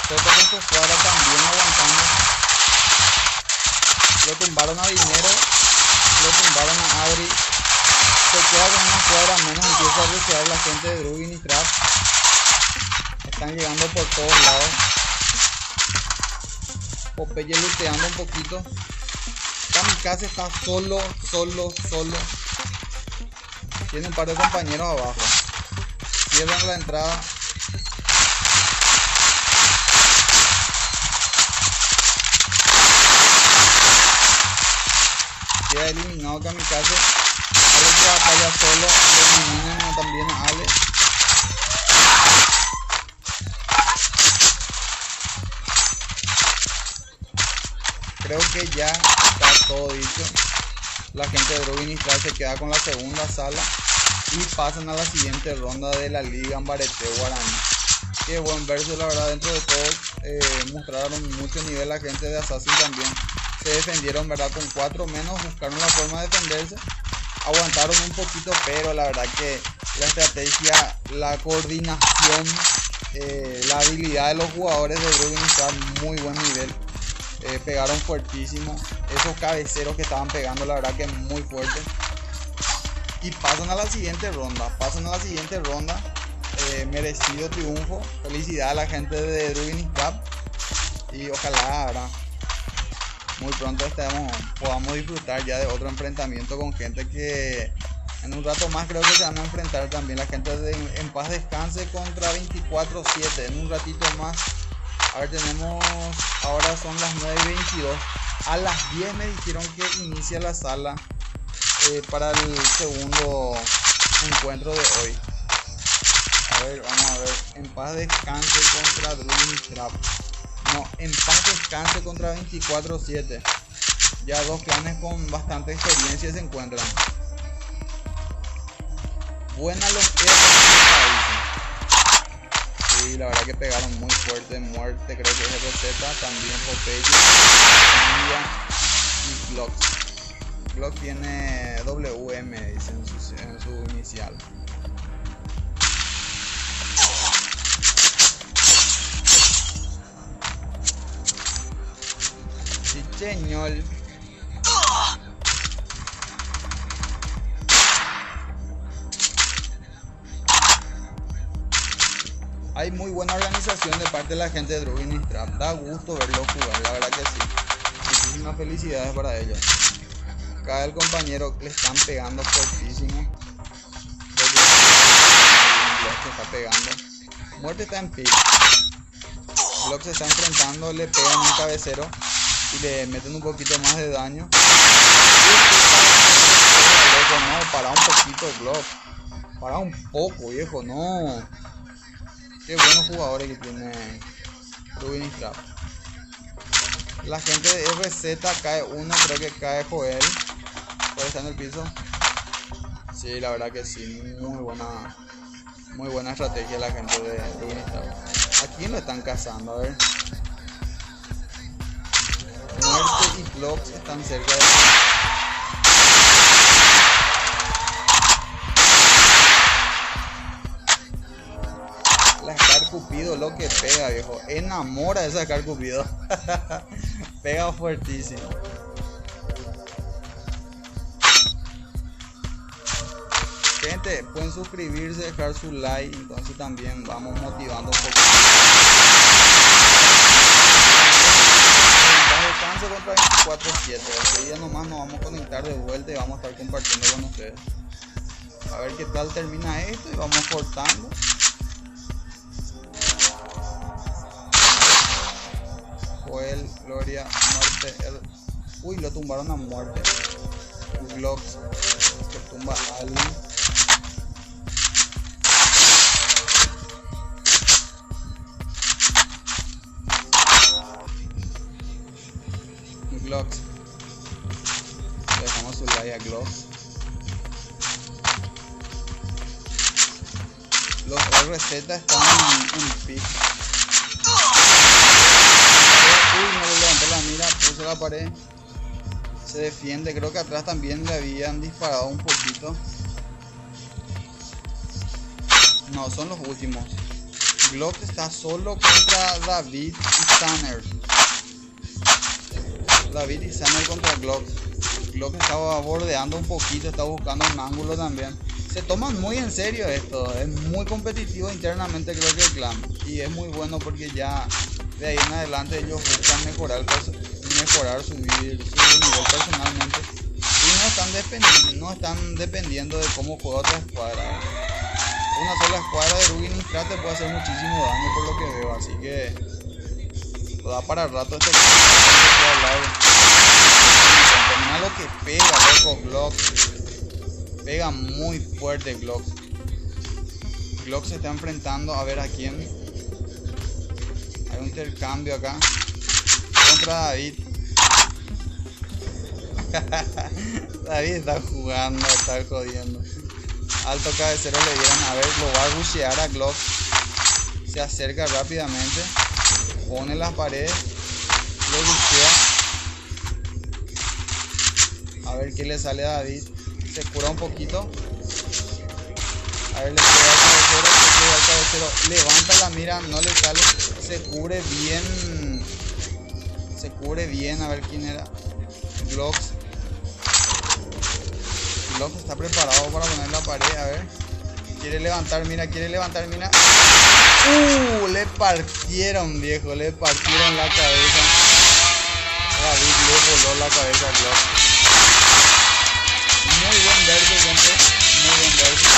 Toto con su escuadra también aguantando. Lo tumbaron a Dinero. Lo tumbaron a Adri. Se queda con una escuadra menos. Empieza a retirar la gente de Drugin y Trap. Están llegando por todos lados. Popeye luteando un poquito. Kamikaze está solo. Tiene un par de compañeros abajo. cierran la entrada. Queda eliminado Kamikaze. Ale que batalla solo, lo eliminan también a Ale. Creo que ya está todo dicho. La gente de Drugui Mistral se queda con la segunda sala y pasan a la siguiente ronda de la Liga Ambarete Guaraní. Qué buen verso, la verdad. Dentro de todo mostraron mucho nivel. La gente de Assassin también se defendieron, verdad, con 4 menos, buscaron la forma de defenderse, aguantaron un poquito, pero la verdad que la estrategia, la coordinación, la habilidad de los jugadores de Drugui Mistral, muy buen nivel. Pegaron fuertísimo, esos cabeceros que estaban pegando, la verdad que muy fuerte. Y pasan a la siguiente ronda, merecido triunfo. Felicidad a la gente de Drugui Mistral y ojalá, ¿verdad?, muy pronto podamos disfrutar ya de otro enfrentamiento con gente que en un rato más creo que se van a enfrentar también. La gente de En Paz Descanse contra 24/7 en un ratito más. A ver, ahora son las 9:22. A las 10 me dijeron que inicia la sala para el segundo encuentro de hoy. A ver, vamos a ver. En Paz Descanse contra Drugui Mistral. No, En Paz Descanse contra 24/7. Ya dos clanes con bastante experiencia se encuentran. Buena los sí, la verdad que pegaron muy fuerte. Muerte creo que es Receta, también Popeye, y Glock. Glock tiene WM, dice en su inicial. Sí, señor. Hay muy buena organización de parte de la gente de Drugui Mistral. Da gusto verlos jugar, la verdad que sí. Muchísimas felicidades para ellos. Acá el compañero le están pegando fuertísimo. Glock se está pegando. Muerte está en pick. Glock se está enfrentando, le pegan un cabecero y le meten un poquito más de daño. No, para un poquito, Glock. Para un poco, viejo, no. Qué buenos jugadores que tiene Drugui Mistral. La gente de RZ cae uno, creo que cae Joel. Puede estar en el piso. Sí, la verdad que sí, muy buena estrategia la gente de Drugui Mistral. ¿A quién lo están cazando? A ver. Muerte y Blocks están cerca de la Scar Cupido, lo que pega, viejo. Enamora de esa Scar Cupido. Pega fuertísimo. Gente, pueden suscribirse, dejar su like, entonces también vamos motivando un poco. Descanso contra 24/7. Enseguida nomás nos vamos a conectar de vuelta y vamos a estar compartiendo con ustedes. A ver qué tal termina esto y vamos cortando. Joel, Gloria, Muerte, uy, lo tumbaron a Muerte. Glocks, que tumba a alguien. Glocks. Le dejamos su like a Glocks. Los RZ están en pick. Uy, no le levantó la mira, puso la pared. Se defiende, creo que atrás también le habían disparado un poquito. No, son los últimos. Glock está solo contra David y Tanner. David y Tanner contra Glock. Glock estaba bordeando un poquito, está buscando un ángulo también. Se toman muy en serio esto, es muy competitivo internamente creo que el clan. Y es muy bueno porque ya de ahí en adelante ellos buscan mejorar, subir su nivel personalmente. Y no están dependiendo de cómo juega otra escuadra. una sola escuadra de Rubin y Strat te puede hacer muchísimo daño por lo que veo, así que da para el rato este mira lo que pega, loco, Glock. Pega muy fuerte Glock. Glock se está enfrentando a ver a quién. Hay un intercambio acá contra David. David está jugando, está jodiendo. Alto cabecero le dieron, a ver, lo va a rushear a Glock. Se acerca rápidamente, pone las paredes, lo rushea. A ver qué le sale a David. Se cura un poquito. A ver, le pega al cabecero, levanta la mira, no le sale. Se cubre bien, a ver quién era. Glock está preparado para poner la pared, a ver. Quiere levantar, mira. Le partieron, viejo, le partieron la cabeza. David le voló la cabeza a Glock. Muy buen verso, gente. Muy buen verso.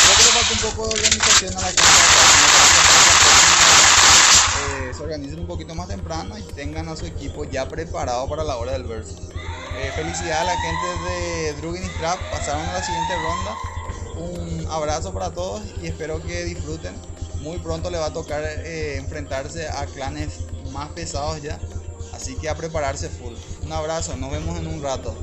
Creo que le falta un poco de organización a la gente. Se organicen un poquito más temprano y tengan a su equipo ya preparado para la hora del verso. Felicidades a la gente de Drugin y Trap, pasaron a la siguiente ronda. Un abrazo para todos y espero que disfruten. Muy pronto le va a tocar enfrentarse a clanes más pesados ya, así que a prepararse full. Un abrazo, nos vemos en un rato.